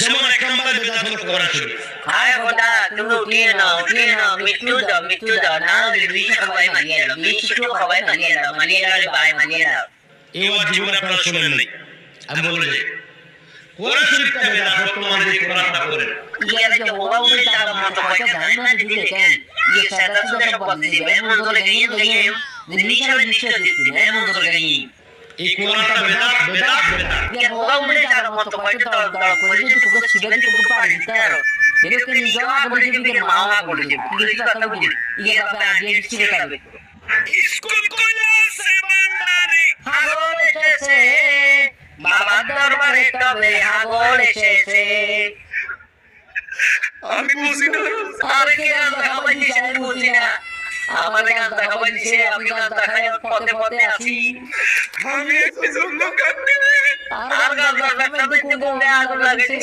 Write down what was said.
এমন এক নম্বরে বেদাত হলো কোরআন শরীফ। হায় খোদা তুমি উঠিয়ে নাও মৃত্যু দাও না হলে বিষ সবাই মারিয়ে দাও মারিয়ে দাও ভাই মারিয়ে দাও। এই ওয়াজ জীবনে আপনারা শুনেন নাই, আমি বলে যাই কোরআন শরীফটা বেদাত, বর্তমানে যে কোরআনটা পড়েন ये जो हुआ वो तारा मत कोई धर्म में दिले केन ये सदा सदा सब बंदी है मुंदर गई निशा निशा दिती है मुंदर गई এই কোরআনটা বেদাত বেদাত বেদাত। ये हुआ वो तारा मत कोई तो कोई तो को छिबे को पार दितारो ये के निजवा बोले कि मावा बोले ये কথা বলি ये बाबा आगे छिबे करবে স্কুল কইলাছে বান্দারি হাগল এসেছে বাবা দরবারে তবে হাগল এসেছে। আমি বুঝি না আরে কি গান দেখাবো দিছে আমি বুঝি না আমার গান দেখাবো দিছে আমি গান দেখাই পথে পথে আসি আমি একজন লোক কাটতে আর গান দেখাবো কোন গান আগুন লাগেছে।